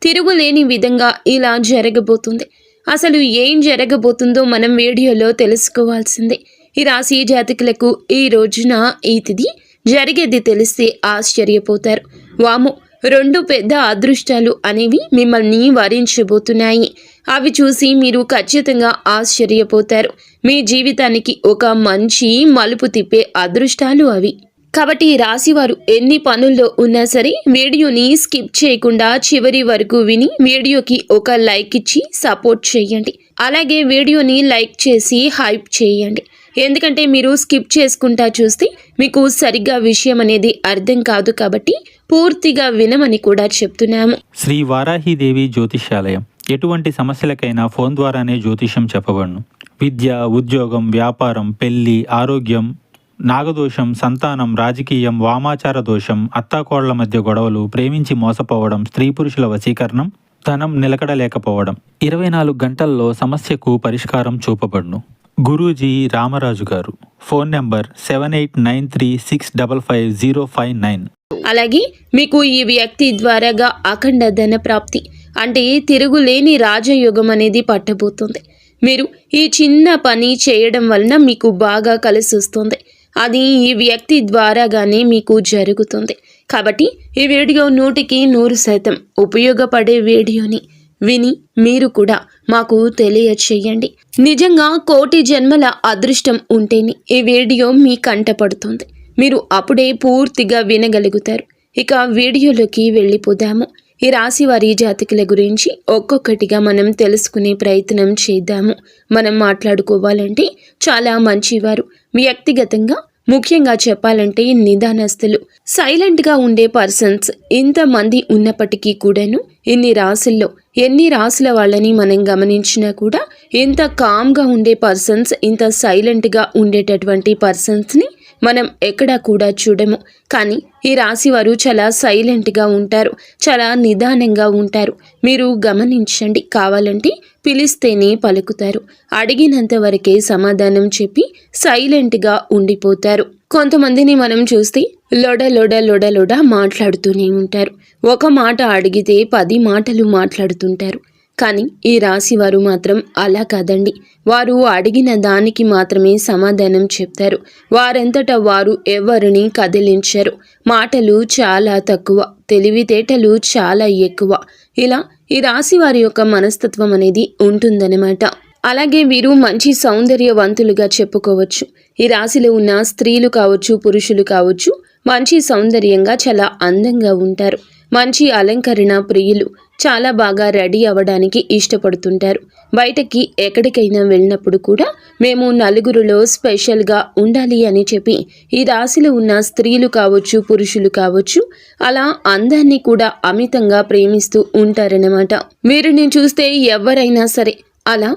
తిరుగులేని విధంగా ఇలా జరగబోతుంది. అసలు ఏం జరగబోతుందో మనం వీడియోలో తెలుసుకోవాల్సిందే. ఈ రాశి జాతకులకు ఈ రోజున ఈ తిథి జరిగేది తెలిస్తే ఆశ్చర్యపోతారు. వాము, 2 పెద్ద అదృష్టాలు అనేవి మిమ్మల్ని వరించబోతున్నాయి. అవి చూసి మీరు ఖచ్చితంగా ఆశ్చర్యపోతారు. మీ జీవితానికి ఒక మంచి మలుపు తిప్పే అదృష్టాలు అవి. కాబట్టి ఈ రాశివారు ఎన్ని పనుల్లో ఉన్నా సరే వీడియోని స్కిప్ చేయకుండా చివరి వరకు విని వీడియోకి ఒక లైక్ ఇచ్చి సపోర్ట్ చేయండి. అలాగే వీడియోని లైక్ చేసి హైప్ చేయండి. ఎందుకంటే మీరు స్కిప్ చేసుకుంటా చూస్తే మీకు సరిగ్గా విషయం అనేది అర్థం కాదు. కాబట్టి పూర్తిగా వినమని కూడా చెప్తున్నాము. శ్రీ వారాహిదేవి జ్యోతిష్యాలయం ఎటువంటి సమస్యలకైనా ఫోన్ ద్వారానే జ్యోతిష్యం చెప్పబడును. విద్య, ఉద్యోగం, వ్యాపారం, పెళ్లి, ఆరోగ్యం, నాగదోషం, సంతానం, రాజకీయం, వామాచార దోషం, అత్తాకోళ్ల మధ్య గొడవలు, ప్రేమించి మోసపోవడం, స్త్రీ పురుషుల వశీకరణం, ధనం నిలకడలేకపోవడం 24 గంటల్లో సమస్యకు పరిష్కారం చూపబడును. గురూజీ రామరాజు గారు. Phone number 7893655059. అలాగే మీకు ఈ వ్యక్తి ద్వారాగా అఖండ ధన ప్రాప్తి అంటే తిరుగులేని రాజయోగం అనేది పట్టబోతుంది. మీరు ఈ చిన్న పని చేయడం వలన మీకు బాగా కలిసి వస్తుంది. అది ఈ వ్యక్తి ద్వారాగానే మీకు జరుగుతుంది. కాబట్టి ఈ వీడియో 100% ఉపయోగపడే వీడియోని విని మీరు కూడా మాకు తెలియచేయండి. నిజంగా కోటి జన్మల అదృష్టం ఉంటేనే ఈ వీడియో మీ కంటపడుతుంది. మీరు అప్పుడే పూర్తిగా వినగలుగుతారు. ఇక వీడియోలోకి వెళ్ళిపోదాము. ఈ రాశి వారి జాతకుల గురించి ఒక్కొక్కటిగా మనం తెలుసుకునే ప్రయత్నం చేద్దాము. మనం మాట్లాడుకోవాలంటే చాలా మంచివారు. వ్యక్తిగతంగా ముఖ్యంగా చెప్పాలంటే నిదానస్తులు, సైలెంట్గా ఉండే పర్సన్స్ ఇంతమంది ఉన్నప్పటికీ కూడాను ఎన్ని రాసుల వాళ్ళని మనం గమనించినా కూడా ఇంత కామ్గా ఉండే పర్సన్స్, ఇంత సైలెంట్గా ఉండేటటువంటి పర్సన్స్ని మనం ఎక్కడా కూడా చూడము. కానీ ఈ రాశి వారు చాలా సైలెంట్గా ఉంటారు, చాలా నిదానంగా ఉంటారు. మీరు గమనించండి. కావాలంటే పిలిస్తేనే పలుకుతారు. అడిగినంత వరకే సమాధానం చెప్పి సైలెంట్గా ఉండిపోతారు. కొంతమందిని మనం చూస్తే లొడ మాట్లాడుతూనే ఉంటారు. ఒక మాట అడిగితే 10 మాటలు మాట్లాడుతుంటారు. కానీ ఈ రాశి వారు మాత్రం అలా కాదండి. వారు అడిగిన దానికి మాత్రమే సమాధానం చెప్తారు. వారంతటా వారు ఎవరిని కదిలించరు. మాటలు చాలా తక్కువ, తెలివితేటలు చాలా ఎక్కువ. ఇలా ఈ రాశి వారి యొక్క మనస్తత్వం అనేది ఉంటుందన్నమాట. అలాగే వీరు మంచి సౌందర్యవంతులుగా చెప్పుకోవచ్చు. ఈ రాశిలో ఉన్న స్త్రీలు కావచ్చు, పురుషులు కావచ్చు, మంచి సౌందర్యంగా చాలా అందంగా ఉంటారు. మంచి అలంకరణ ప్రియులు, చాలా బాగా రెడీ అవ్వడానికి ఇష్టపడుతుంటారు. బయటకి ఎక్కడికైనా వెళ్ళినప్పుడు కూడా మేము నలుగురిలో స్పెషల్గా ఉండాలి అని చెప్పి ఈ రాశిలో ఉన్న స్త్రీలు కావచ్చు, పురుషులు కావచ్చు, అలా అందాన్ని కూడా అమితంగా ప్రేమిస్తూ ఉంటారన్నమాట. వీరిని చూస్తే ఎవరైనా సరే అలా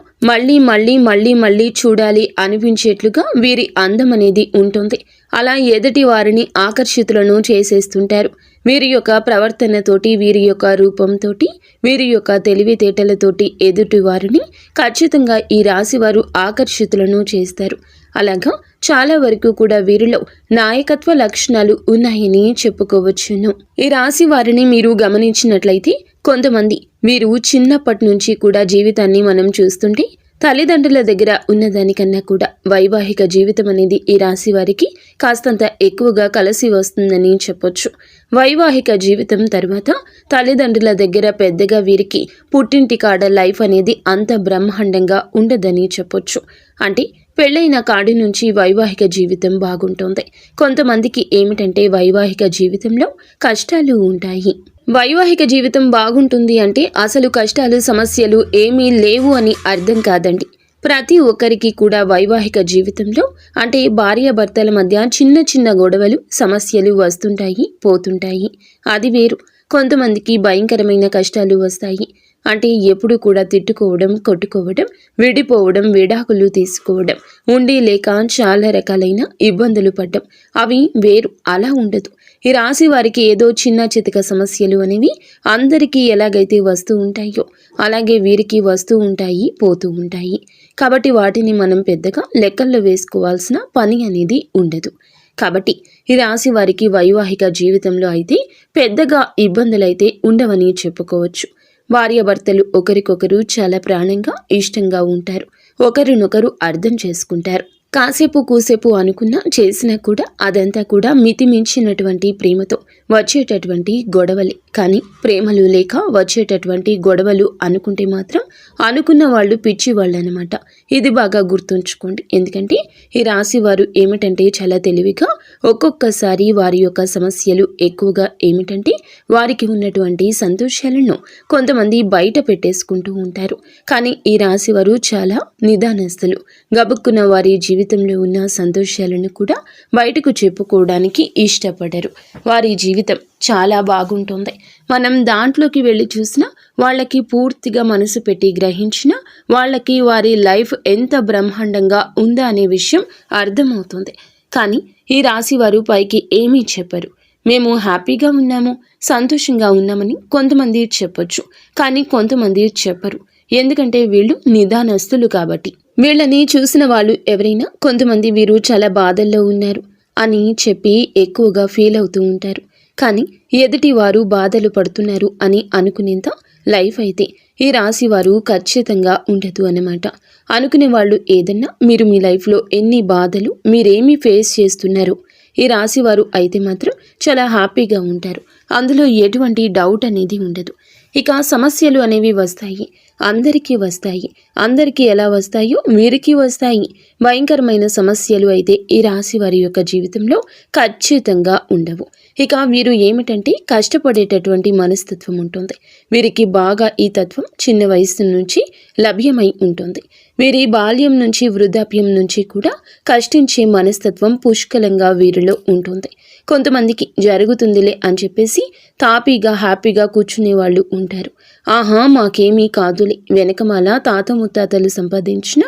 మళ్ళీ చూడాలి అనిపించేట్లుగా వీరి అందం అనేది ఉంటుంది. అలా ఎదుటి వారిని ఆకర్షితులను చేసేస్తుంటారు. వీరి యొక్క ప్రవర్తనతోటి, వీరి యొక్క రూపంతోటి, వీరి యొక్క తెలివితేటలతోటి ఎదుటి వారిని ఖచ్చితంగా ఈ రాశి వారు ఆకర్షితులను చేస్తారు. అలాగా చాలా వరకు కూడా వీరిలో నాయకత్వ లక్షణాలు ఉన్నాయని చెప్పుకోవచ్చును. ఈ రాశి వారిని మీరు గమనించినట్లయితే కొంతమంది వీరు చిన్నప్పటి నుంచి కూడా జీవితాన్ని మనం చూస్తుంటే తల్లిదండ్రుల దగ్గర ఉన్నదానికన్నా కూడా వైవాహిక జీవితం అనేది ఈ రాశి వారికి కాస్తంత ఎక్కువగా కలిసి వస్తుందని చెప్పొచ్చు. వైవాహిక జీవితం తర్వాత తల్లిదండ్రుల దగ్గర పెద్దగా వీరికి పుట్టింటి కాడ లైఫ్ అనేది అంత బ్రహ్మాండంగా ఉండదని చెప్పొచ్చు. అంటే పెళ్ళైన కాడి నుంచి వైవాహిక జీవితం బాగుంటుంది. కొంతమందికి ఏమిటంటే వైవాహిక జీవితంలో కష్టాలు ఉంటాయి. వైవాహిక జీవితం బాగుంటుంది అంటే అసలు కష్టాలు, సమస్యలు ఏమీ లేవు అని అర్థం కాదండి. ప్రతి ఒక్కరికి కూడా వైవాహిక జీవితంలో అంటే భార్యాభర్తల మధ్య చిన్న గొడవలు, సమస్యలు వస్తుంటాయి, పోతుంటాయి. అది వేరు. కొంతమందికి భయంకరమైన కష్టాలు వస్తాయి. అంటే ఎప్పుడు కూడా తిట్టుకోవడం, కొట్టుకోవడం, విడిపోవడం, విడాకులు తీసుకోవడం, ఉండి లేక చాలా రకాలైన ఇబ్బందులు పడ్డం, అవి వేరు. అలా ఉండదు. ఈ రాశి వారికి ఏదో చిన్న చితక సమస్యలు అనేవి అందరికీ ఎలాగైతే వస్తూ ఉంటాయో అలాగే వీరికి వస్తూ ఉంటాయి, పోతూ ఉంటాయి. కాబట్టి వాటిని మనం పెద్దగా లెక్కల్లో వేసుకోవాల్సిన పని అనేది ఉండదు. కాబట్టి ఈ రాశి వారికి వైవాహిక జీవితంలో అయితే పెద్దగా ఇబ్బందులైతే ఉండవని చెప్పుకోవచ్చు. భార్యాభర్తలు ఒకరికొకరు చాలా ప్రాణంగా ఇష్టంగా ఉంటారు. ఒకరినొకరు అర్థం చేసుకుంటారు. కాసేపు కూసేపు అనుకున్నా చేసినా కూడా అదంతా కూడా మితిమించినటువంటి ప్రేమతో వచ్చేటటువంటి గొడవలే. కానీ ప్రేమలు లేక వచ్చేటటువంటి గొడవలు అనుకుంటే మాత్రం అనుకున్న వాళ్ళు పిచ్చి వాళ్ళు అనమాట. ఇది బాగా గుర్తుంచుకోండి. ఎందుకంటే ఈ రాశి వారు ఏమిటంటే చాలా తెలివిగా ఒక్కొక్కసారి వారి యొక్క సమస్యలు ఎక్కువగా ఏమిటంటే వారికి ఉన్నటువంటి సంతోషాలను కొంతమంది బయట పెట్టేసుకుంటూ ఉంటారు. కానీ ఈ రాశి వారు చాలా నిదానస్తులు. గబుక్కున్న వారి జీవితంలో ఉన్న సంతోషాలను కూడా బయటకు చెప్పుకోవడానికి ఇష్టపడరు. వారి జీవితం చాలా బాగుంటుంది. మనం దాంట్లోకి వెళ్ళి చూసినా వాళ్ళకి పూర్తిగా మనసు పెట్టి గ్రహించినా వాళ్ళకి వారి లైఫ్ ఎంత బ్రహ్మాండంగా ఉందా అనే విషయం అర్థమవుతుంది. కానీ ఈ రాశి వారు పైకి ఏమీ చెప్పరు. మేము హ్యాపీగా ఉన్నాము, సంతోషంగా ఉన్నామని కొంతమంది చెప్పొచ్చు, కానీ కొంతమంది చెప్పరు. ఎందుకంటే వీళ్ళు నిదానస్తులు కాబట్టి. వీళ్ళని చూసిన వాళ్ళు ఎవరైనా కొంతమంది వీరు చాలా బాధల్లో ఉన్నారు అని చెప్పి ఎక్కువగా ఫీల్ అవుతూ ఉంటారు. కానీ ఎదుటి వారు బాధలు పడుతున్నారు అని అనుకునేంత లైఫ్ అయితే ఈ రాశి వారు ఖచ్చితంగా ఉండదు అన్నమాట. అనుకునే వాళ్ళు ఏదన్నా మీరు మీ లైఫ్లో ఎన్ని బాధలు మీరేమి ఫేస్ చేస్తున్నారు ఈ రాశి వారు అయితే మాత్రం చాలా హ్యాపీగా ఉంటారు. అందులో ఎటువంటి డౌట్ అనేది ఉండదు. ఇక సమస్యలు అనేవి వస్తాయి, అందరికీ వస్తాయి. అందరికీ ఎలా వస్తాయో వీరికి వస్తాయి. భయంకరమైన సమస్యలు అయితే ఈ రాశి వారి యొక్క జీవితంలో ఖచ్చితంగా ఉండవు. ఇక వీరు ఏమిటంటే కష్టపడేటటువంటి మనస్తత్వం ఉంటుంది. వీరికి బాగా ఈ తత్వం చిన్న వయసు నుంచి లభ్యమై ఉంటుంది. వీరి బాల్యం నుంచి వృద్ధాప్యం నుంచి కూడా కష్టించే మనస్తత్వం పుష్కలంగా వీరిలో ఉంటుంది. కొంతమందికి జరుగుతుందిలే అని చెప్పేసి తాపీగా హ్యాపీగా కూర్చునే వాళ్ళు ఉంటారు. ఆహా మాకేమీ కాదులే, వెనకమాల తాత ముత్తాతలు సంపాదించిన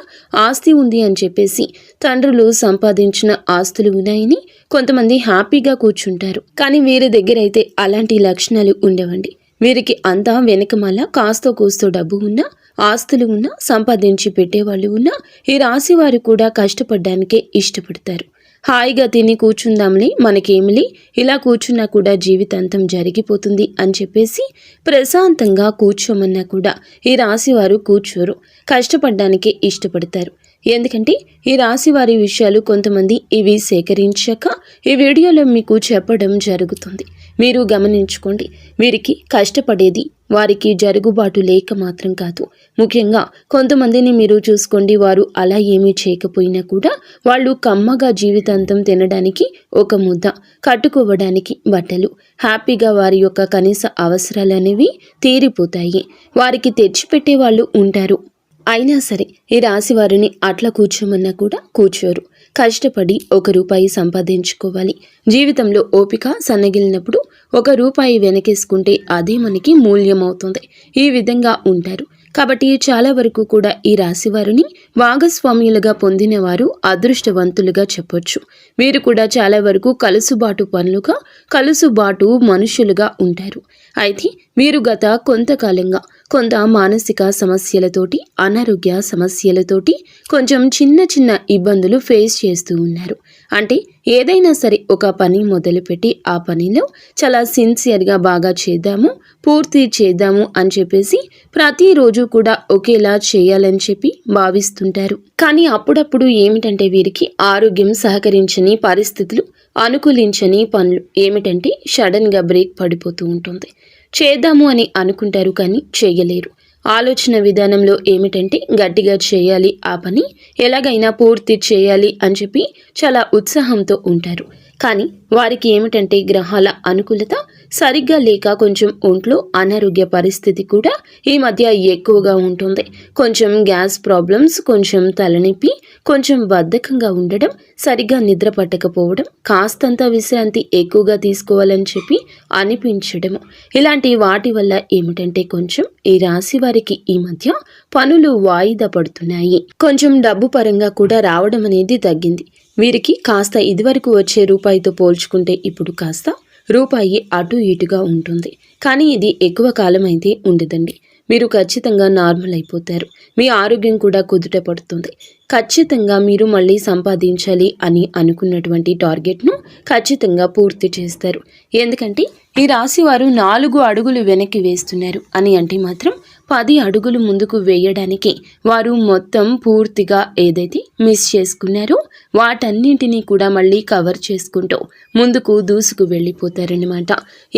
ఆస్తి ఉంది అని చెప్పేసి తండ్రులు సంపాదించిన ఆస్తులు ఉన్నాయని కొంతమంది హ్యాపీగా కూర్చుంటారు. కానీ వీరి దగ్గర అయితే అలాంటి లక్షణాలు ఉండవండి. వీరికి అంతా వెనకమాల కాస్తో కూస్తో డబ్బు ఉన్నా, ఆస్తులు ఉన్నా, సంపాదించి పెట్టేవాళ్ళు ఉన్నా ఈ రాశి వారు కూడా కష్టపడడానికే ఇష్టపడతారు. హాయిగా తిని కూర్చుందాంలే, మనకేమిలే, ఇలా కూర్చున్నా కూడా జీవితాంతం జరిగిపోతుంది అని చెప్పేసి ప్రశాంతంగా కూర్చోమన్నా కూడా ఈ రాశి వారు కూర్చోరు. కష్టపడడానికే ఇష్టపడతారు. ఎందుకంటే ఈ రాశి వారి విషయాలు కొంతమంది ఇవి సేకరించాక ఈ వీడియోలో మీకు చెప్పడం జరుగుతుంది. మీరు గమనించుకోండి. వీరికి కష్టపడేది వారికి జరుగుబాటు లేక మాత్రం కాదు. ముఖ్యంగా కొంతమందిని మీరు చూసుకోండి, వారు అలా ఏమీ చేయకపోయినా కూడా వాళ్ళు కమ్మగా జీవితాంతం తినడానికి ఒక ముద్ద, కట్టుకోవడానికి బట్టలు, హ్యాపీగా వారి యొక్క కనీస అవసరాలు అనేవి తీరిపోతాయి. వారికి తెచ్చిపెట్టే వాళ్ళు ఉంటారు. అయినా సరే ఈ రాశి వారిని అట్లా కూర్చోమన్నా కూడా కూర్చోరు. కష్టపడి ₹1 సంపాదించుకోవాలి. జీవితంలో ఓపిక సన్నగిలినప్పుడు ₹1 వెనకేసుకుంటే అదే మనకి మూల్యం అవుతుంది. ఈ విధంగా ఉంటారు. కాబట్టి చాలా వరకు కూడా ఈ రాశి వారిని భాగస్వామ్యులుగా పొందిన వారు అదృష్టవంతులుగా చెప్పొచ్చు. వీరు కూడా చాలా వరకు కలుసుబాటు పనులుగా, కలుసుబాటు మనుషులుగా ఉంటారు. అయితే వీరు గత కొంతకాలంగా కొంత మానసిక సమస్యలతోటి, అనారోగ్య సమస్యలతోటి కొంచెం చిన్న చిన్న ఇబ్బందులు ఫేస్ చేస్తూ ఉన్నారు. అంటే ఏదైనా సరే ఒక పని మొదలుపెట్టి ఆ పనిలో చాలా సిన్సియర్గా బాగా చేద్దాము, పూర్తి చేద్దాము అని చెప్పేసి ప్రతిరోజు కూడా ఒకేలా చేయాలని చెప్పి భావిస్తుంటారు. కానీ అప్పుడప్పుడు ఏమిటంటే వీరికి ఆరోగ్యం సహకరించని పరిస్థితులు, అనుకూలించని పనులు ఏమిటంటే సడన్గా బ్రేక్ పడిపోతూ ఉంటుంది. చేద్దాము అని అనుకుంటారు కానీ చేయలేరు. ఆలోచన విధానంలో ఏమిటంటే గట్టిగా చేయాలి, ఆ పని ఎలాగైనా పూర్తి చేయాలి అని చెప్పి చాలా ఉత్సాహంతో ఉంటారు. కానీ వారికి ఏమిటంటే గ్రహాల అనుకూలత సరిగ్గా లేక కొంచెం ఒంట్లో అనారోగ్య పరిస్థితి కూడా ఈ మధ్య ఎక్కువగా ఉంటుంది. కొంచెం గ్యాస్ ప్రాబ్లమ్స్, కొంచెం తలనొప్పి, కొంచెం బద్ధకంగా ఉండడం, సరిగ్గా నిద్ర పట్టకపోవడం, కాస్తంత విశ్రాంతి ఎక్కువగా తీసుకోవాలని చెప్పి అనిపించడము, ఇలాంటి వాటి వల్ల ఏమిటంటే కొంచెం ఈ రాశి వారికి ఈ మధ్య పనులు వాయిదా పడుతున్నాయి. కొంచెం డబ్బు పరంగా కూడా రావడం అనేది తగ్గింది. వీరికి కాస్త ఇదివరకు వచ్చే రూపాయితో పోల్చుకుంటే ఇప్పుడు కాస్త రూపాయి అటు ఇటుగా ఉంటుంది. కానీ ఇది ఎక్కువ కాలం అయితే ఉండదండి. మీరు ఖచ్చితంగా నార్మల్ అయిపోతారు. మీ ఆరోగ్యం కూడా కుదుట పడుతుంది. ఖచ్చితంగా మీరు మళ్ళీ సంపాదించాలి అని అనుకున్నటువంటి టార్గెట్ను ఖచ్చితంగా పూర్తి చేస్తారు. ఎందుకంటే ఈ రాశి వారు 4 అడుగులు వెనక్కి వేస్తున్నారు అని అంటే మాత్రం 10 అడుగులు ముందుకు వేయడానికి వారు మొత్తం పూర్తిగా ఏదైతే మిస్ చేసుకున్నారో వాటన్నింటినీ కూడా మళ్ళీ కవర్ చేసుకుంటూ ముందుకు దూసుకు వెళ్ళిపోతారన్నమాట.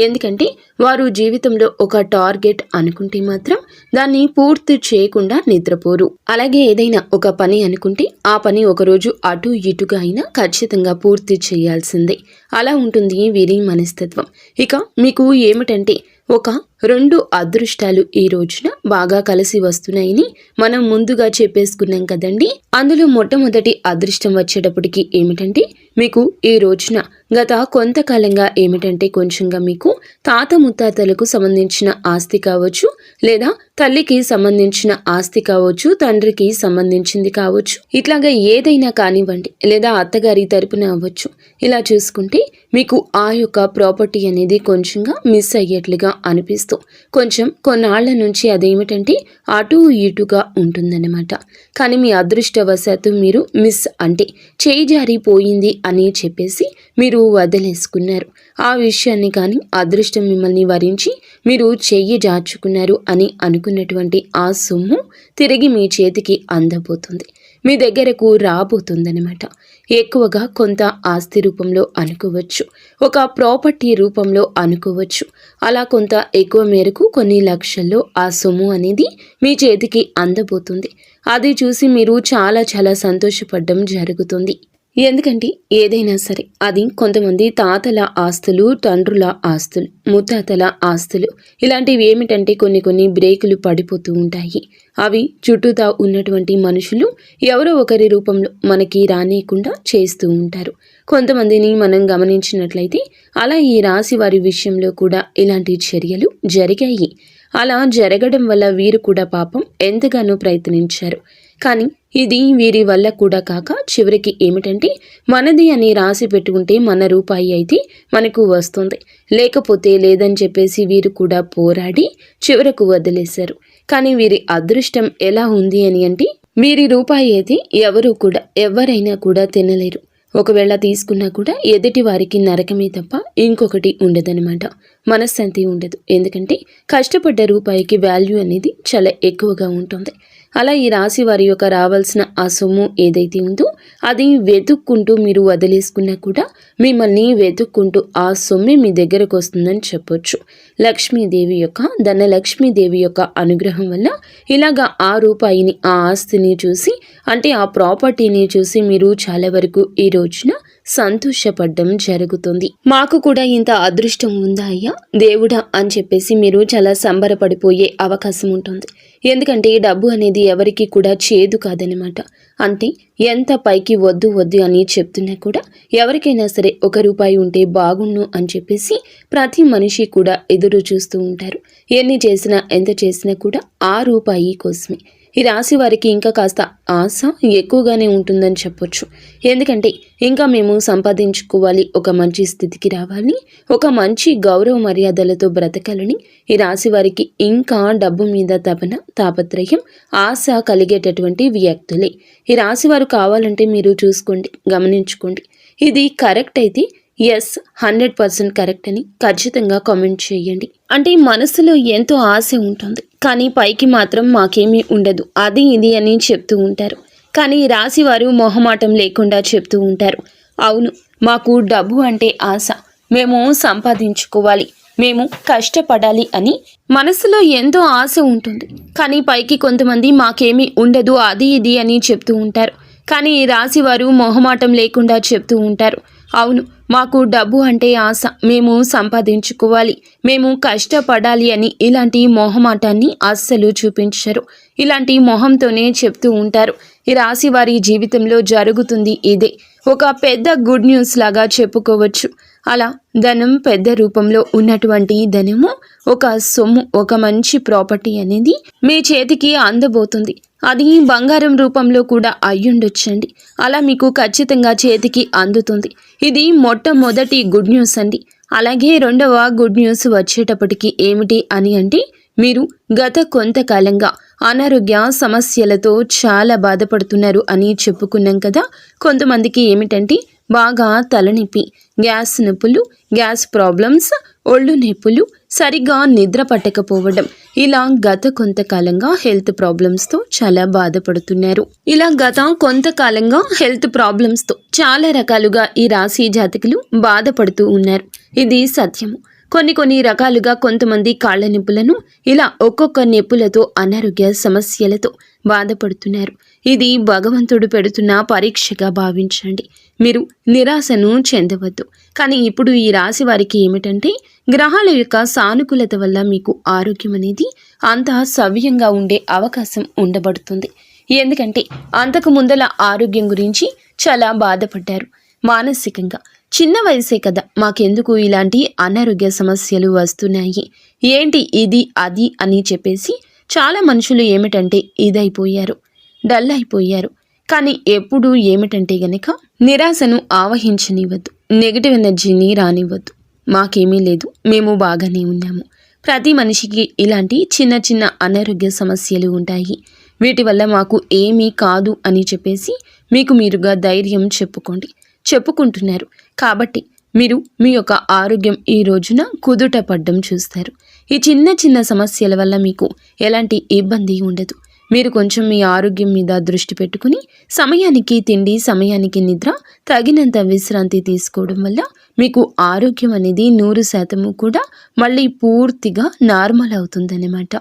ఎందుకంటే వారు జీవితంలో ఒక టార్గెట్ అనుకుంటే మాత్రం దాన్ని పూర్తి చేయకుండా నిద్రపోరు. అలాగే ఏదైనా ఒక పని అనుకుంటే ఆ పని ఒకరోజు అటు ఇటుగా అయినా ఖచ్చితంగా పూర్తి చేయాల్సిందే. అలా ఉంటుంది వీరి మనస్తత్వం. ఇక మీకు ఏమిటంటే ఒక 2 అదృష్టాలు ఈ రోజున బాగా కలిసి వస్తున్నాయని మనం ముందుగా చెప్పేసుకున్నాం కదండి. అందులో మొట్టమొదటి అదృష్టం వచ్చేటప్పటికి ఏమిటంటే మీకు ఈ రోజున గత కొంతకాలంగా ఏమిటంటే కొంచెంగా మీకు తాత ముత్తాతలకు సంబంధించిన ఆస్తి కావచ్చు, లేదా తల్లికి సంబంధించిన ఆస్తి కావచ్చు, తండ్రికి సంబంధించింది కావచ్చు, ఇట్లాగా ఏదైనా కానివ్వండి, లేదా అత్తగారి తరపున అవ్వచ్చు. ఇలా చూసుకుంటే మీకు ఆ యొక్క ప్రాపర్టీ అనేది కొంచెంగా మిస్ అయ్యేట్లుగా అనిపిస్తూ కొంచెం కొన్నాళ్ల నుంచి అదేమిటంటే అటు ఇటుగా ఉంటుందన్నమాట. కానీ మీ అదృష్టవశాత్తు మీరు మిస్ అంటే చేయి జారిపోయింది అని చెప్పేసి మీరు వదిలేసుకున్నారు. ఆ విషయాన్ని కానీ అదృష్టం మిమ్మల్ని వరించి మీరు చెయ్యి జార్చుకున్నారు అని అనుకున్నటువంటి ఆ సొమ్ము తిరిగి మీ చేతికి అందబోతుంది, మీ దగ్గరకు రాబోతుందన్నమాట. ఎక్కువగా కొంత ఆస్తి రూపంలో అనుకోవచ్చు, ఒక ప్రాపర్టీ రూపంలో అనుకోవచ్చు. అలా కొంత ఎక్కువ మేరకు కొన్ని లక్షల్లో ఆ సొమ్ము అనేది మీ చేతికి అందబోతుంది. అది చూసి మీరు చాలా చాలా సంతోషపడడం జరుగుతుంది. ఎందుకంటే ఏదైనా సరే అది కొంతమంది తాతల ఆస్తులు, తండ్రుల ఆస్తులు, ముత్తాతల ఆస్తులు, ఇలాంటివి ఏమిటంటే కొన్ని బ్రేకులు పడిపోతూ ఉంటాయి. అవి చుట్టూతా ఉన్నటువంటి మనుషులు ఎవరో ఒకరి రూపంలో మనకి రానియకుండా చేస్తూ ఉంటారు. కొంతమందిని మనం గమనించినట్లయితే అలా ఈ రాశి వారి విషయంలో కూడా ఇలాంటి చర్యలు జరిగాయి. అలా జరగడం వల్ల వీరు కూడా పాపం ఎంతగానో ప్రయత్నించారు. కానీ ఇది వీరి వల్ల కూడా కాక చివరికి ఏమిటంటే మనది అని రాసి పెట్టుకుంటే మన రూపాయి అయితే మనకు వస్తుంది, లేకపోతే లేదని చెప్పేసి వీరు కూడా పోరాడి చివరకు వదిలేశారు. కానీ వీరి అదృష్టం ఎలా ఉంది అని అంటే వీరి రూపాయి అయితే ఎవరైనా కూడా తినలేరు. ఒకవేళ తీసుకున్నా కూడా ఎదుటి వారికి నరకమే తప్ప ఇంకొకటి ఉండదనమాట. మనశ్శాంతి ఉండదు. ఎందుకంటే కష్టపడ్డ రూపాయికి వాల్యూ అనేది చాలా ఎక్కువగా ఉంటుంది. అలా ఈ రాశి వారి యొక్క రావాల్సిన ఆ సొమ్ము ఏదైతే ఉందో అది వెతుక్కుంటూ మీరు వదిలేసుకున్నా కూడా మిమ్మల్ని వెతుక్కుంటూ ఆ సొమ్మే మీ దగ్గరకు వస్తుందని చెప్పొచ్చు. లక్ష్మీదేవి యొక్క ధనలక్ష్మీదేవి యొక్క అనుగ్రహం వల్ల ఇలాగా ఆ రూపాయిని, ఆ ఆస్తిని చూసి అంటే ఆ ప్రాపర్టీని చూసి మీరు చాలా వరకు ఈ రోజున సంతోషపడడం జరుగుతుంది. మాకు కూడా ఇంత అదృష్టం ఉందా అయ్యా దేవుడా అని చెప్పేసి మీరు చాలా సంబరపడిపోయే అవకాశం ఉంటుంది. ఎందుకంటే డబ్బు అనేది ఎవరికి కూడా చేదు కాదనమాట. అంటే ఎంత పైకి వద్దు అని చెప్తున్నా కూడా ఎవరికైనా సరే 1 రూపాయి ఉంటే బాగుండు అని చెప్పేసి ప్రతి మనిషి కూడా ఎదురు చూస్తూ ఉంటారు. ఎన్ని చేసినా ఎంత చేసినా కూడా ఆ రూపాయి కోసమే. ఈ రాశి వారికి ఇంకా కాస్త ఆశ ఎక్కువగానే ఉంటుందని చెప్పొచ్చు. ఎందుకంటే ఇంకా మేము సంపాదించుకోవాలి, ఒక మంచి స్థితికి రావాలి, ఒక మంచి గౌరవ మర్యాదలతో బ్రతకాలని ఈ రాశి వారికి ఇంకా డబ్బు మీద తాపత్రయం, ఆశ కలిగేటటువంటి వ్యక్తులే. ఈ రాశి వారు కావాలంటే మీరు చూసుకోండి, గమనించుకోండి. ఇది కరెక్ట్ అయితే ఎస్ 100% కరెక్ట్ అని ఖచ్చితంగా కామెంట్ చేయండి. అంటే మనసులో ఎంతో ఆశ ఉంటుంది, కానీ పైకి మాత్రం మాకేమీ ఉండదు, అది ఇది అని చెప్తూ ఉంటారు. కానీ రాశి వారు మొహమాటం లేకుండా చెప్తూ ఉంటారు, అవును మాకు డబ్బు అంటే ఆశ, మేము సంపాదించుకోవాలి, మేము కష్టపడాలి అని మనసులో ఎంతో ఆశ ఉంటుంది. కానీ పైకి కొంతమంది మాకేమీ ఉండదు, అది ఇది అని చెప్తూ ఉంటారు. కానీ ఈ రాశి వారు మొహమాటం లేకుండా చెప్తూ ఉంటారు, అవును మాకు డబ్బు అంటే ఆశ, మేము సంపాదించుకోవాలి, మేము కష్టపడాలి అని ఇలాంటి మొహమాటాన్ని అస్సలు చూపించరు. ఇలాంటి మొహంతోనే చెప్తూ ఉంటారు. ఈ రాశి వారి జీవితంలో జరుగుతుంది ఇదే. ఒక పెద్ద గుడ్ న్యూస్ లాగా చెప్పుకోవచ్చు. అలా ధనం పెద్ద రూపంలో ఉన్నటువంటి ధనము, ఒక సొమ్ము, ఒక మంచి ప్రాపర్టీ అనేది మీ చేతికి అందబోతుంది. అది బంగారం రూపంలో కూడా అయ్యుండొచ్చండి. అలా మీకు ఖచ్చితంగా చేతికి అందుతుంది. ఇది మొట్టమొదటి గుడ్ న్యూస్ అండి. అలాగే రెండవ గుడ్ న్యూస్ వచ్చేటప్పటికి ఏమిటి అని అంటే, మీరు గత కొంతకాలంగా అనారోగ్య సమస్యలతో చాలా బాధపడుతున్నారు అని చెప్పుకున్నాం కదా. కొంతమందికి ఏమిటంటే బాగా తలనొప్పి, గ్యాస్ నొప్పులు, గ్యాస్ ప్రాబ్లమ్స్, ఒళ్ళు నొప్పులు, సరిగా నిద్ర పట్టకపోవడం, ఇలా గత కొంతకాలంగా హెల్త్ ప్రాబ్లమ్స్తో చాలా బాధపడుతున్నారు. ఇలా గత కొంతకాలంగా హెల్త్ ప్రాబ్లమ్స్తో చాలా రకాలుగా ఈ రాశి జాతకులు బాధపడుతూ ఉన్నారు. ఇది సత్యము. కొన్ని రకాలుగా కొంతమంది కాళ్ళ నొప్పులను, ఇలా ఒక్కొక్క నొప్పులతో అనారోగ్య సమస్యలతో బాధపడుతున్నారు. ఇది భగవంతుడు పెడుతున్న పరీక్షగా భావించండి. మీరు నిరాశను చెందవద్దు. కానీ ఇప్పుడు ఈ రాశి వారికి ఏమిటంటే, గ్రహాల యొక్క సానుకూలత వల్ల మీకు ఆరోగ్యం అనేది అంతా సవ్యంగా ఉండే అవకాశం ఉండబడుతుంది. ఎందుకంటే అంతకు ముందల ఆరోగ్యం గురించి చాలా బాధపడ్డారు. మానసికంగా చిన్న వయసే కదా, మాకెందుకు ఇలాంటి అనారోగ్య సమస్యలు వస్తున్నాయి, ఏంటి ఇది అది అని చెప్పేసి చాలా మనుషులు ఏమిటంటే ఇదైపోయారు, డల్ అయిపోయారు. కానీ ఎప్పుడు ఏమిటంటే గనక నిరాశను ఆవహించనివ్వద్దు, నెగిటివ్ ఎనర్జీని రానివ్వద్దు. మాకేమీ లేదు, మేము బాగానే ఉన్నాము. ప్రతి మనిషికి ఇలాంటి చిన్న చిన్న అనారోగ్య సమస్యలు ఉంటాయి. వీటి వల్ల మాకు ఏమీ కాదు అని చెప్పేసి మీకు మీరుగా ధైర్యం చెప్పుకుంటున్నారు. కాబట్టి మీరు మీ యొక్క ఆరోగ్యం ఈ రోజున కుదుట పడ్డం చూస్తారు. ఈ చిన్న చిన్న సమస్యల వల్ల మీకు ఎలాంటి ఇబ్బంది ఉండదు. మీరు కొంచెం మీ ఆరోగ్యం మీద దృష్టి పెట్టుకుని సమయానికి తిండి, సమయానికి నిద్ర, తగినంత విశ్రాంతి తీసుకోవడం వల్ల మీకు ఆరోగ్యం అనేది 100% కూడా మళ్ళీ పూర్తిగా నార్మల్ అవుతుందన్నమాట.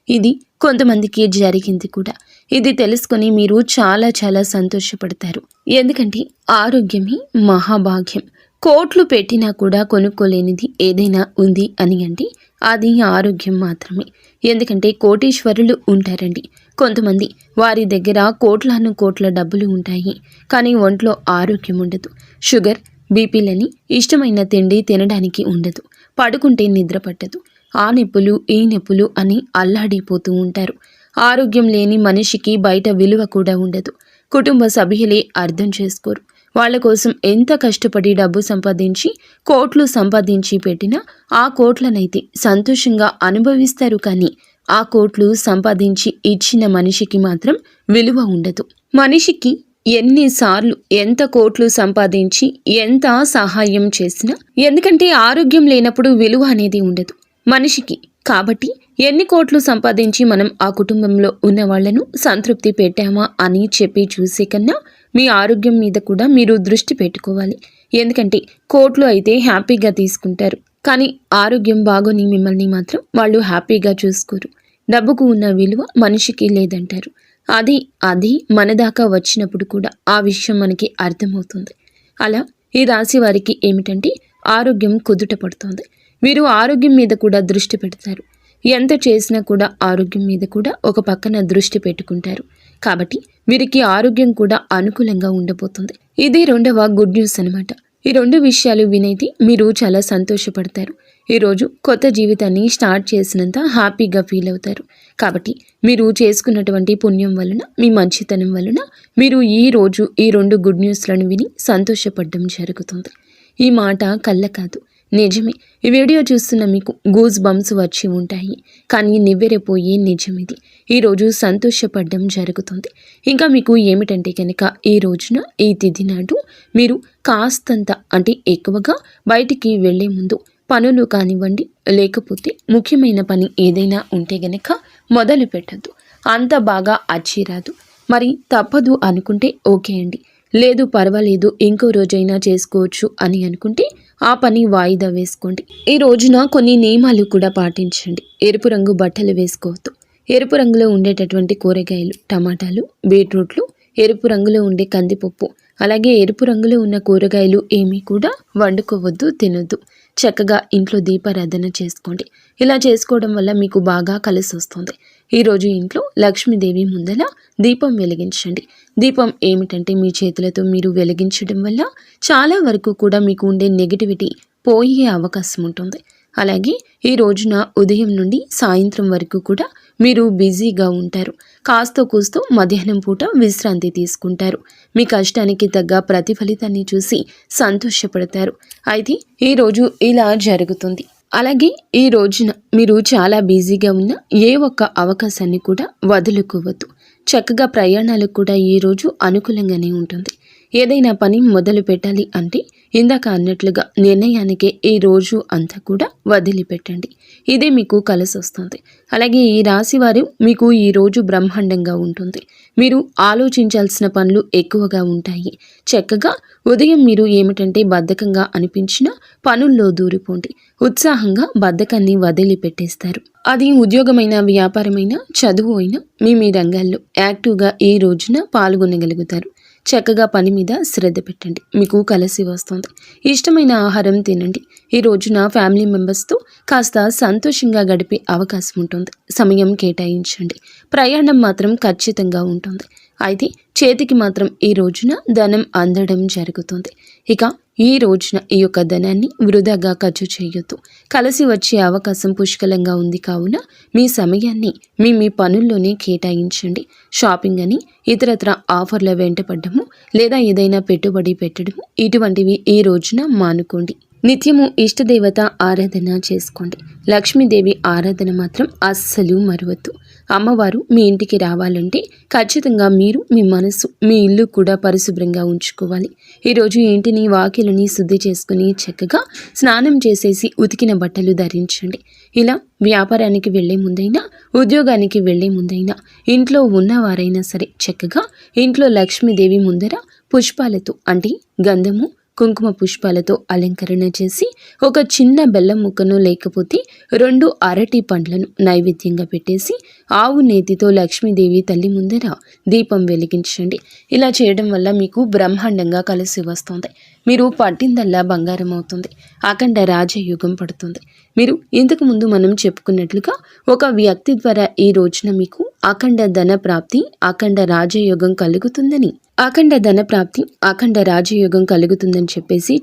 ఇది కొంతమందికి జరిగింది కూడా. ఇది తెలుసుకొని మీరు చాలా చాలా సంతోషపడతారు. ఎందుకంటే ఆరోగ్యమే మహాభాగ్యం. కోట్లు పెట్టినా కూడా కొనుక్కోలేనిది ఏదైనా ఉంది అని అంటే అది ఆరోగ్యం మాత్రమే. ఎందుకంటే కోటీశ్వరులు ఉంటారండి కొంతమంది, వారి దగ్గర కోట్ల డబ్బులు ఉంటాయి, కానీ ఒంట్లో ఆరోగ్యం ఉండదు. షుగర్, బీపీలని, ఇష్టమైన తిండి తినడానికి ఉండదు, పడుకుంటే నిద్ర పట్టదు, ఆ నొప్పులు ఈ నొప్పులు అని అల్లాడిపోతూ ఉంటారు. ఆరోగ్యం లేని మనిషికి బయట విలువ కూడా ఉండదు. కుటుంబ సభ్యులే అర్థం చేసుకోరు. వాళ్ళ కోసం ఎంత కష్టపడి డబ్బు సంపాదించి కోట్లు సంపాదించి పెట్టినా ఆ కోట్లనైతే సంతోషంగా అనుభవిస్తారు, కానీ ఆ కోట్లు సంపాదించి ఇచ్చిన మనిషికి మాత్రం విలువ ఉండదు. మనిషికి ఎన్నిసార్లు ఎంత కోట్లు సంపాదించి ఎంత సహాయం చేసినా, ఎందుకంటే ఆరోగ్యం లేనప్పుడు విలువ అనేది ఉండదు మనిషికి. కాబట్టి ఎన్ని కోట్లు సంపాదించి మనం ఆ కుటుంబంలో ఉన్న వాళ్లను సంతృప్తి పెట్టామా అని చెప్పి చూసే కన్నా మీ ఆరోగ్యం మీద కూడా మీరు దృష్టి పెట్టుకోవాలి. ఎందుకంటే కోట్లు అయితే హ్యాపీగా తీసుకుంటారు, కానీ ఆరోగ్యం బాగోని మిమ్మల్ని మాత్రం వాళ్ళు హ్యాపీగా చూసుకోరు. డబ్బుకు ఉన్న విలువ మనిషికి లేదంటారు. అది మన దాకా వచ్చినప్పుడు కూడా ఆ విషయం మనకి అర్థమవుతుంది. అలా ఈ రాశి వారికి ఏమిటంటే ఆరోగ్యం కుదుట పడుతుంది. వీరు ఆరోగ్యం మీద కూడా దృష్టి పెడతారు. ఎంత చేసినా కూడా ఆరోగ్యం మీద కూడా ఒక పక్కన దృష్టి పెట్టుకుంటారు. కాబట్టి వీరికి ఆరోగ్యం కూడా అనుకూలంగా ఉండబోతుంది. ఇదే రెండవ గుడ్ న్యూస్ అనమాట. ఈ రెండు విషయాలు వినైతే మీరు చాలా సంతోషపడతారు. ఈరోజు కొత్త జీవితాన్ని స్టార్ట్ చేసినంత హ్యాపీగా ఫీల్ అవుతారు. కాబట్టి మీరు చేసుకున్నటువంటి పుణ్యం వలన, మీ మంచితనం వలన మీరు ఈ రోజు ఈ రెండు గుడ్ న్యూస్లను విని సంతోషపడడం జరుగుతుంది. ఈ మాట కళ్ళ కాదు, నిజమే. ఈ వీడియో చూస్తున్న మీకు గూస్ బంప్స్ వచ్చి ఉంటాయి, కానీ నివ్వెరపోయే నిజం ఇది. ఈరోజు సంతోషపడడం జరుగుతుంది. ఇంకా మీకు ఏమిటంటే కనుక ఈ రోజున ఈ తిథి నాడు మీరు కాస్తంత అంటే ఎక్కువగా బయటికి వెళ్లే ముందు పనులు కానివ్వండి, లేకపోతే ముఖ్యమైన పని ఏదైనా ఉంటే గనక మొదలు పెట్టద్దు. అంత బాగా అచ్చిరాదు. మరి తప్పదు అనుకుంటే ఓకే అండి, లేదు పర్వాలేదు ఇంకో రోజైనా చేసుకోవచ్చు అని అనుకుంటే ఆ పని వాయిదా వేసుకోండి. ఈ రోజున కొన్ని నియమాలు కూడా పాటించండి. ఎరుపు రంగు బట్టలు వేసుకోవద్దు. ఎరుపు రంగులో ఉండేటటువంటి కూరగాయలు, టమాటాలు, బీట్రూట్లు, ఎరుపు రంగులో ఉండే కందిపప్పు, అలాగే ఎరుపు రంగులో ఉన్న కూరగాయలు ఏమీ కూడా వండుకోవద్దు, తినొద్దు. చక్కగా ఇంట్లో దీపారాధన చేసుకోండి. ఇలా చేసుకోవడం వల్ల మీకు బాగా కలిసి వస్తుంది. ఈరోజు ఇంట్లో లక్ష్మీదేవి ముందల దీపం వెలిగించండి. దీపం ఏమిటంటే మీ చేతులతో మీరు వెలిగించడం వల్ల చాలా వరకు కూడా మీకు ఉండే నెగిటివిటీ పోయే అవకాశం ఉంటుంది. అలాగే ఈ రోజున ఉదయం నుండి సాయంత్రం వరకు కూడా మీరు బిజీగా ఉంటారు. కాస్తో కూస్తో మధ్యాహ్నం పూట విశ్రాంతి తీసుకుంటారు. మీ కష్టానికి తగ్గ ప్రతిఫలితాన్ని చూసి సంతోషపడతారు. అయితే ఈరోజు ఇలా జరుగుతుంది. అలాగే ఈ రోజున మీరు చాలా బిజీగా ఉన్న ఏ ఒక్క అవకాశాన్ని కూడా వదులుకోవద్దు. చక్కగా ప్రయాణాలకు కూడా ఈ రోజు అనుకూలంగానే ఉంటుంది. ఏదైనా పని మొదలు పెట్టాలి అంటే ఇందాక అన్నట్లుగా నిర్ణయానికే ఈ రోజు అంతా కూడా వదిలిపెట్టండి. ఇదే మీకు కలిసి వస్తుంది. అలాగే ఈ రాశి వారు మీకు ఈ రోజు బ్రహ్మాండంగా ఉంటుంది. మీరు ఆలోచించాల్సిన పనులు ఎక్కువగా ఉంటాయి. చక్కగా ఉదయం మీరు ఏమిటంటే బద్ధకంగా అనిపించిన పనుల్లో దూరిపోండి. ఉత్సాహంగా బద్ధకాన్ని వదిలిపెట్టేస్తారు. అది ఉద్యోగమైన, వ్యాపారమైన, చదువు అయినా మీ రంగాల్లో యాక్టివ్గా ఈ రోజున పాల్గొనగలుగుతారు. చక్కగా పని మీద శ్రద్ధ పెట్టండి. మీకు కలిసి వస్తుంది. ఇష్టమైన ఆహారం తినండి. ఈ రోజున ఫ్యామిలీ మెంబర్స్తో కాస్త సంతోషంగా గడిపే అవకాశం ఉంటుంది. సమయం కేటాయించండి. ప్రయాణం మాత్రం ఖచ్చితంగా ఉంటుంది. అయితే చేతికి మాత్రం ఈ రోజున ధనం అందడం జరుగుతుంది. ఇక ఈ రోజున ఈ యొక్క ధనాన్ని వృధాగా ఖర్చు చేయొద్దు. కలిసి వచ్చే అవకాశం పుష్కలంగా ఉంది కావున మీ సమయాన్ని మీ పనుల్లోనే కేటాయించండి. షాపింగ్ అని ఇతరత్ర ఆఫర్ల వెంట పడ్డము లేదా ఏదైనా పెట్టుబడి పెట్టడము ఇటువంటివి ఈ రోజున మానుకోండి. నిత్యము ఇష్టదేవత ఆరాధన చేసుకోండి. లక్ష్మీదేవి ఆరాధన మాత్రం అస్సలు మరవద్దు. అమ్మవారు మీ ఇంటికి రావాలంటే ఖచ్చితంగా మీరు మీ మనసు, మీ ఇల్లు కూడా పరిశుభ్రంగా ఉంచుకోవాలి. ఈరోజు ఇంటిని, వాకిలిని శుద్ధి చేసుకుని చక్కగా స్నానం చేసేసి ఉతికిన బట్టలు ధరించండి. ఇలా వ్యాపారానికి వెళ్లే ముందైనా, ఉద్యోగానికి వెళ్లే ముందైనా, ఇంట్లో ఉన్నవారైనా సరే చక్కగా ఇంట్లో లక్ష్మీదేవి ముందర పుష్పాలతో అంటే గంధము, కుంకుమ పుష్పాలతో అలంకరణ చేసి ఒక చిన్న బెల్లం ముక్కను లేకపోతే 2 అరటి పండ్లను నైవేద్యంగా పెట్టేసి ఆవు నేతితో లక్ష్మీదేవి తల్లి ముందర దీపం వెలిగించండి. ఇలా చేయడం వల్ల మీకు బ్రహ్మాండంగా కలిసి వస్తుంది. మీరు పట్టిందల్లా బంగారం అవుతుంది. అఖండ రాజయోగం పడుతుంది. మీరు ఇంతకు ముందు మనం చెప్పుకున్నట్లుగా ఒక వ్యక్తి ద్వారా ఈ రోజున మీకు అఖండ ధన ప్రాప్తి, అఖండ రాజయోగం కలుగుతుందని, అఖండ ధన ప్రాప్తి, అఖండ రాజయోగం కలుగుతుందని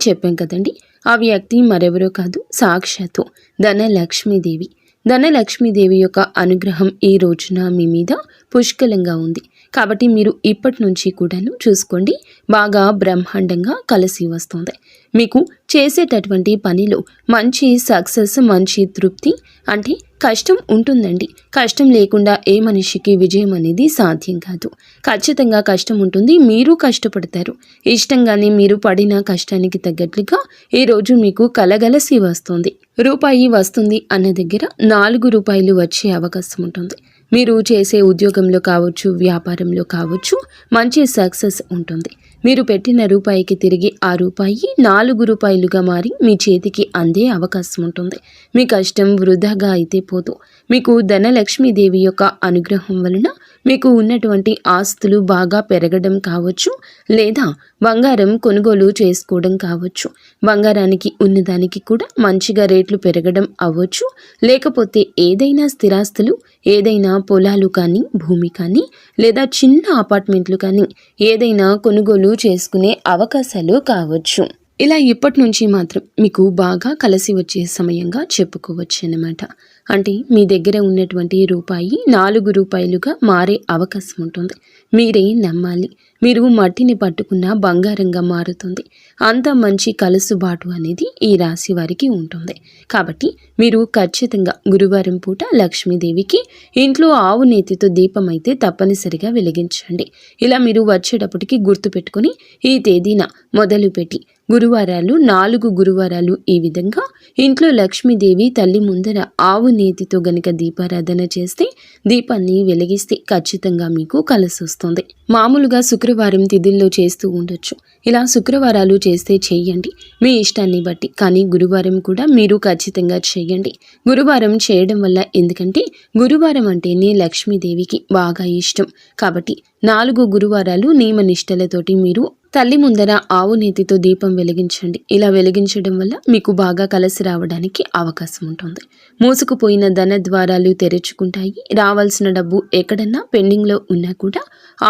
చెప్పాం కదండి. ఆ వ్యక్తి మరెవరో కాదు, సాక్షాత్తు ధనలక్ష్మీదేవి. ధనలక్ష్మీదేవి యొక్క అనుగ్రహం ఈ రోజున మీ మీద పుష్కలంగా ఉంది. కాబట్టి మీరు ఇప్పటి నుంచి కూడాను చూసుకోండి, బాగా బ్రహ్మాండంగా కలిసి వస్తుంది. మీకు చేసేటటువంటి పనిలో మంచి సక్సెస్, మంచి తృప్తి. అంటే కష్టం ఉంటుందండి. కష్టం లేకుండా ఏ మనిషికి విజయం అనేది సాధ్యం కాదు. ఖచ్చితంగా కష్టం ఉంటుంది. మీరు కష్టపడతారు. ఇష్టంగానే మీరు పడిన కష్టానికి తగ్గట్లుగా ఈరోజు మీకు కలగలసి వస్తుంది. రూపాయి వస్తుంది అన్న దగ్గర 4 రూపాయలు వచ్చే అవకాశం ఉంటుంది. మీరు చేసే ఉద్యోగంలో కావచ్చు, వ్యాపారంలో కావచ్చు, మంచి సక్సెస్ ఉంటుంది. మీరు పెట్టిన రూపాయికి తిరిగి ఆ రూపాయి 4 రూపాయలుగా మారి మీ చేతికి అందే అవకాశం ఉంటుంది. మీ కష్టం వృధాగా అయితే పోదు. మీకు ధనలక్ష్మీదేవి యొక్క అనుగ్రహం వలన మీకు ఉన్నటువంటి ఆస్తులు బాగా పెరగడం కావచ్చు, లేదా బంగారం కొనుగోలు చేసుకోవడం కావచ్చు. బంగారానికి ఉన్నదానికి కూడా మంచిగా రేట్లు పెరగడం అవ్వచ్చు. లేకపోతే ఏదైనా స్థిరాస్తులు, ఏదైనా పొలాలు కానీ, భూమి కానీ, లేదా చిన్న అపార్ట్మెంట్లు కానీ ఏదైనా కొనుగోలు చేసుకునే అవకాశాలు కావచ్చు. ఇలా ఇప్పటి నుంచి మాత్రం మీకు బాగా కలిసి వచ్చే సమయంగా చెప్పుకోవచ్చు అన్నమాట. అంటే మీ దగ్గర ఉన్నటువంటి రూపాయి 4 రూపాయలుగా మారే అవకాశం ఉంటుంది. మీరే నమ్మాలి. మీరు మట్టిని పట్టుకున్న బంగారంగా మారుతుంది. అంత మంచి కలుసుబాటు అనేది ఈ రాశి వారికి ఉంటుంది. కాబట్టి మీరు ఖచ్చితంగా గురువారం పూట లక్ష్మీదేవికి ఇంట్లో ఆవు నేతితో దీపం అయితే తప్పనిసరిగా వెలిగించండి. ఇలా మీరు వచ్చేటప్పటికి గుర్తుపెట్టుకొని ఈ తేదీన మొదలుపెట్టి గురువారాలు 4 గురువారాలు ఈ విధంగా ఇంట్లో లక్ష్మీదేవి తల్లి ముందర ఆవు నేతితో గనక దీపారాధన చేస్తే, దీపాన్ని వెలిగిస్తే ఖచ్చితంగా మీకు కలిసి వస్తుంది. మామూలుగా శుక్రవారం తిథుల్లో చేస్తూ ఉండొచ్చు. ఇలా శుక్రవారాలు చేస్తే చెయ్యండి మీ ఇష్టాన్ని బట్టి. కానీ గురువారం కూడా మీరు ఖచ్చితంగా చెయ్యండి. గురువారం చేయడం వల్ల, ఎందుకంటే గురువారం అంటేనే లక్ష్మీదేవికి బాగా ఇష్టం. కాబట్టి 4 గురువారాలు నియమ నిష్టలతోటి మీరు తల్లి ముందర ఆవు నేతితో దీపం వెలిగించండి. ఇలా వెలిగించడం వల్ల మీకు బాగా కలిసి రావడానికి అవకాశం ఉంటుంది. మూసుకుపోయిన ధన ద్వారాలు తెరుచుకుంటాయి. రావాల్సిన డబ్బు ఎక్కడన్నా పెండింగ్లో ఉన్నా కూడా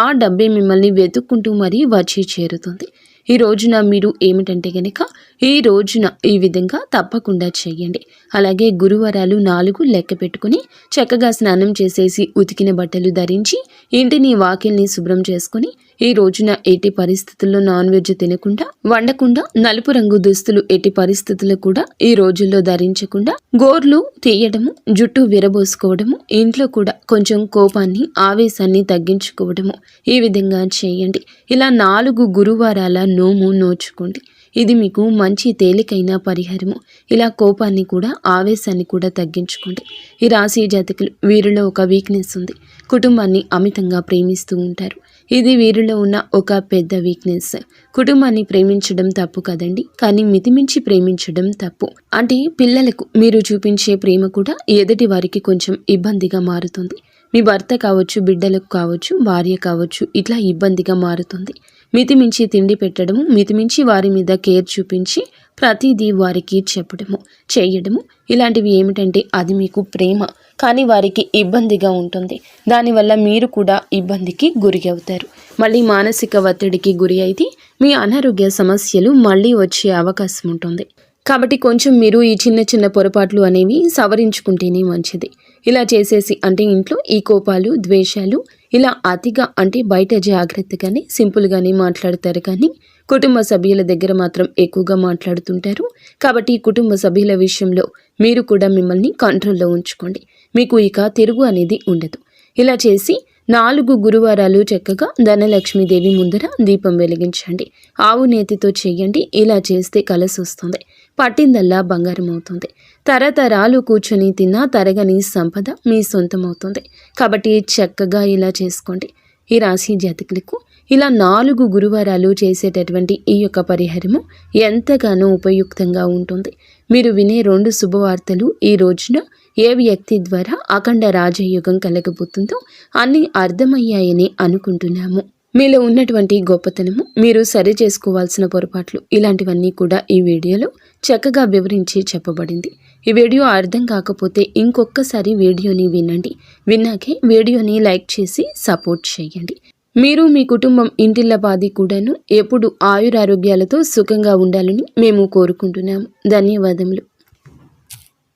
ఆ డబ్బే మిమ్మల్ని వెతుక్కుంటూ మరీ వచ్చి చేరుతుంది. ఈ రోజున మీరు ఏమిటంటే గనక ఈ రోజున ఈ విధంగా తప్పకుండా చేయండి. అలాగే గురువారాలు 4 లెక్క పెట్టుకుని చక్కగా స్నానం చేసేసి ఉతికిన బట్టలు ధరించి ఇంటిని వాకిల్ని శుభ్రం చేసుకుని ఈ రోజున ఎట్టి పరిస్థితుల్లో నాన్ వెజ్ తినకుండా, వండకుండా, నలుపు రంగు దుస్తులు ఎట్టి పరిస్థితుల్లో కూడా ఈ రోజుల్లో ధరించకుండా, గోర్లు తీయడము, జుట్టు విరబోసుకోవడము, ఇంట్లో కూడా కొంచెం కోపాన్ని ఆవేశాన్ని తగ్గించుకోవడము ఈ విధంగా చేయండి. ఇలా 4 గురువారాల నోము నోచుకోండి. ఇది మీకు మంచి తేలికైన పరిహారము. ఇలా కోపాన్ని కూడా ఆవేశాన్ని కూడా తగ్గించుకోండి. ఈ రాశి జాతకులు వీరిలో ఒక వీక్నెస్ ఉంది. కుటుంబాన్ని అమితంగా ప్రేమిస్తూ ఉంటారు. ఇది వీరిలో ఉన్న ఒక పెద్ద వీక్నెస్. కుటుంబాన్ని ప్రేమించడం తప్పు కదండి, కానీ మితిమించి ప్రేమించడం తప్పు. అంటే పిల్లలకు మీరు చూపించే ప్రేమ కూడా ఎదుటి వారికి కొంచెం ఇబ్బందిగా మారుతుంది. మీ భర్త కావచ్చు, బిడ్డలకు కావచ్చు, భార్య కావచ్చు, ఇట్లా ఇబ్బందిగా మారుతుంది. మితిమించి తిండి పెట్టడము, మితిమించి వారి మీద కేర్ చూపించి ప్రతిదీ వారికి చెప్పడము, చేయడము ఇలాంటివి ఏమిటంటే అది మీకు ప్రేమ, కానీ వారికి ఇబ్బందిగా ఉంటుంది. దానివల్ల మీరు కూడా ఇబ్బందికి గురి అవుతారు. మళ్ళీ మానసిక ఒత్తిడికి గురి అయితే మీ అనారోగ్య సమస్యలు మళ్ళీ వచ్చే అవకాశం ఉంటుంది. కాబట్టి కొంచెం మీరు ఈ చిన్న చిన్న పొరపాట్లు అనేవి సవరించుకుంటేనే మంచిది. ఇలా చేసేసి అంటే ఇంట్లో ఈ కోపాలు, ద్వేషాలు ఇలా అతిగా అంటే బయట జాగ్రత్తగానే సింపుల్గానే మాట్లాడతారు, కానీ కుటుంబ సభ్యుల దగ్గర మాత్రం ఎక్కువగా మాట్లాడుతుంటారు. కాబట్టి ఈ కుటుంబ సభ్యుల విషయంలో మీరు కూడా మిమ్మల్ని కంట్రోల్లో ఉంచుకోండి. మీకు ఇక తిరుగు అనేది ఉండదు. ఇలా చేసి 4 గురువారాలు చక్కగా ధనలక్ష్మీదేవి ముందర దీపం వెలిగించండి. ఆవు నేతితో చేయండి. ఇలా చేస్తే కలిసి వస్తుంది. పట్టిందల్లా బంగారం అవుతుంది. తరతరాలు కూర్చొని తిన్నా తరగని సంపద మీ సొంతమవుతుంది. కాబట్టి చక్కగా ఇలా చేసుకోండి. ఈ రాశి జాతకులకు ఇలా 4 గురువారాలు చేసేటటువంటి ఈ యొక్క పరిహారము ఎంతగానో ఉపయుక్తంగా ఉంటుంది. మీరు వినే 2 శుభవార్తలు ఈ రోజున ఏ వ్యక్తి ద్వారా అఖండ రాజయోగం కలగబోతుందో అన్నీ అర్థమయ్యాయని అనుకుంటున్నాము. మీలో ఉన్నటువంటి గొప్పతనము, మీరు సరి చేసుకోవాల్సిన పొరపాట్లు ఇలాంటివన్నీ కూడా ఈ వీడియోలో చక్కగా వివరించి చెప్పబడింది. ఈ వీడియో అర్థం కాకపోతే ఇంకొకసారి వీడియోని వినండి. విన్నాకే వీడియోని లైక్ చేసి సపోర్ట్ చేయండి. మీరు మీ కుటుంబం ఇంటిల్లపాది కూడాను ఎప్పుడు ఆయురారోగ్యాలతో సుఖంగా ఉండాలని మేము కోరుకుంటున్నాము. ధన్యవాదములు.